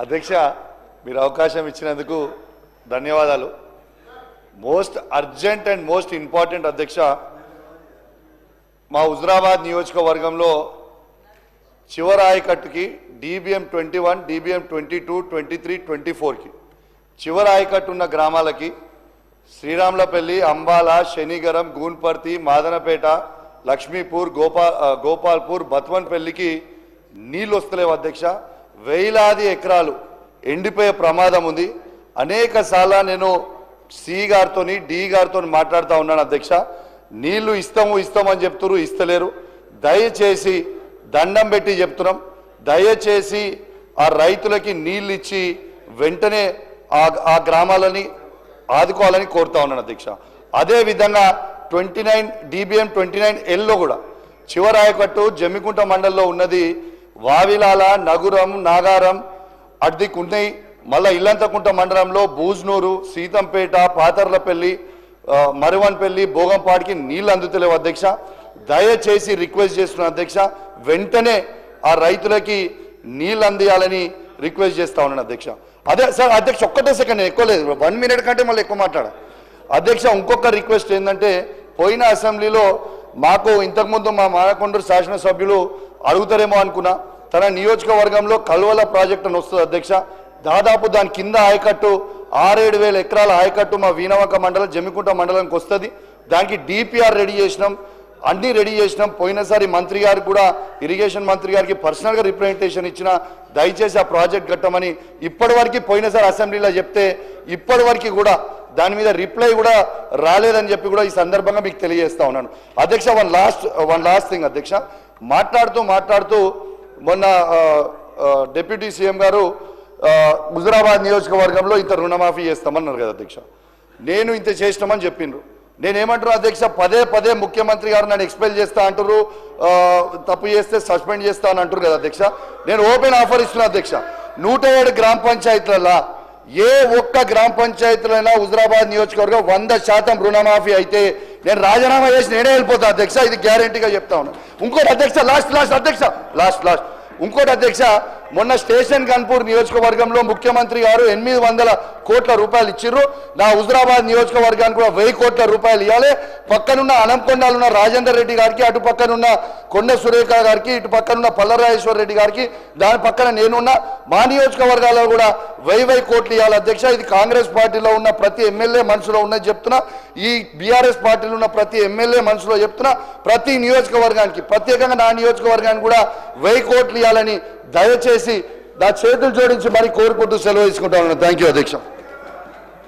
అధ్యక్ష మీరు అవకాశం ఇచ్చినందుకు ధన్యవాదాలు. Most urgent and most important అధ్యక్ష, మా హుజురాబాద్ నియోజకవర్గంలో చివరి ఆయకట్టుకి DBM 21, DBM 22, 23, 24కి చివరి ఆయకట్టు ఉన్న గ్రామాలకి శ్రీరాములపల్లి, అంబాల, శనిగరం, గూన్పర్తి, మాదనపేట, లక్ష్మీపూర్, గోపాల్పూర్, బత్వన్పల్లికి నీళ్ళు వస్తలేవు అధ్యక్ష. వేలాది ఎకరాలు ఎండిపోయే ప్రమాదం ఉంది. అనేక సార్లు నేను సి గారితో డి గారితో మాట్లాడుతూ ఉన్నాను అధ్యక్ష. నీళ్లు ఇస్తామని చెప్తున్నారు, ఇస్తలేరు. దయచేసి దండం పెట్టి చెప్తున్నాం, దయచేసి ఆ రైతులకి నీళ్ళు ఇచ్చి వెంటనే ఆ గ్రామాలని ఆదుకోవాలని కోరుతా ఉన్నాను అధ్యక్ష. అదేవిధంగా 29 DBM 29Lలో కూడా చివరి ఆయకట్టు జమ్మికుంట మండలంలో ఉన్నది. వావిలాల, నగురం, నాగారం అడ్దికి ఉన్నాయి. మళ్ళీ ఇల్లంతకుంట మండలంలో బూజ్నూరు, సీతంపేట, పాతర్లపల్లి, మరువన్పల్లి, భోగంపాడికి నీళ్ళు అందుతలేవు అధ్యక్ష. దయచేసి రిక్వెస్ట్ చేస్తున్నాను అధ్యక్ష, వెంటనే ఆ రైతులకి నీళ్ళు అందియాలని రిక్వెస్ట్ చేస్తా ఉన్నాను అధ్యక్ష. అదే సార్ అధ్యక్ష, ఒక్కటే సెకండ్, ఎక్కువ లేదు, 1 minute కంటే మళ్ళీ ఎక్కువ మాట్లాడాలి అధ్యక్ష. ఇంకొక రిక్వెస్ట్ ఏంటంటే, పోయిన అసెంబ్లీలో మాకు ఇంతకుముందు మా మానకొండూరు శాసనసభ్యులు అడుగుతారేమో అనుకున్నా, తన నియోజకవర్గంలో కల్వల ప్రాజెక్టు అని వస్తుంది అధ్యక్ష. దాదాపు దాని కింద ఆయకట్టు 6-7 వేల ఎకరాల ఆయకట్టు మా వీణవంక మండలం, జమ్మికుంట మండలానికి వస్తుంది. దానికి DPR రెడీ చేసినాం, అన్నీ రెడీ చేసినాం. పోయినసారి మంత్రి గారికి కూడా, ఇరిగేషన్ మంత్రి గారికి పర్సనల్గా రిప్రజెంటేషన్ ఇచ్చిన, దయచేసి ఆ ప్రాజెక్ట్ కట్టమని. ఇప్పటివరకు పోయినసారి అసెంబ్లీలో చెప్తే ఇప్పటివరకు కూడా దాని మీద రిప్లై కూడా రాలేదని చెప్పి కూడా ఈ సందర్భంగా మీకు తెలియజేస్తా ఉన్నాను అధ్యక్ష. వన్ లాస్ట్ థింగ్ అధ్యక్ష, మాట్లాడుతూ మొన్న డిప్యూటీ సీఎం గారు హుజురాబాద్ నియోజకవర్గంలో ఇంత రుణమాఫీ చేస్తామన్నారు కదా అధ్యక్ష. నేను ఇంత చేసినామని చెప్పిండ్రు. నేనేమంటున్నా అధ్యక్ష, పదే ముఖ్యమంత్రి గారు నన్ను ఎక్స్పెల్ చేస్తా అంటారు, తప్పు చేస్తే సస్పెండ్ చేస్తా అని అంటారు కదా అధ్యక్ష. నేను ఓపెన్ ఆఫర్ ఇస్తున్నా అధ్యక్ష, 107 గ్రామ పంచాయతీలలో ఏ ఒక్క గ్రామ పంచాయతీలైనా హుజురాబాద్ నియోజకవర్గం 100% రుణమాఫీ అయితే నేను రాజీనామా చేసి నేనే వెళ్ళిపోతా అధ్యక్ష. ఇది గ్యారంటీగా చెప్తా ఉన్నా. ఇంకోటి అధ్యక్ష, లాస్ట్ ఇంకోటి అధ్యక్ష, మొన్న స్టేషన్ గన్పూర్ నియోజకవర్గంలో ముఖ్యమంత్రి గారు 800 కోట్ల రూపాయలు ఇచ్చిర్రు. నా హుజురాబాద్ నియోజకవర్గానికి కూడా 1000 కోట్ల రూపాయలు ఇవ్వాలి. పక్కనున్న అనంకొండలో ఉన్న రాజేందర్ రెడ్డి గారికి, అటు పక్కనున్న కొండ సురేఖ గారికి, ఇటు పక్కనున్న పల్లరాజేశ్వర రెడ్డి గారికి, దాని పక్కన నేనున్న మా నియోజకవర్గాల్లో కూడా 1000 కోట్లు ఇవ్వాలి అధ్యక్ష. ఇది కాంగ్రెస్ పార్టీలో ఉన్న ప్రతి ఎమ్మెల్యే మనసులో ఉన్నది చెప్తున్నా, ఈ బీఆర్ఎస్ పార్టీలో ఉన్న ప్రతి ఎమ్మెల్యే మనసులో చెప్తున్నా. ప్రతి నియోజకవర్గానికి, ప్రత్యేకంగా నా నియోజకవర్గానికి కూడా 1000 కోట్లు ఇవ్వాలని దయచేసి నా చేతులు జోడించి మరి కోరుకుంటూ సెలవు తీసుకుంటా ఉన్నాను. థ్యాంక్ యూ అధ్యక్ష.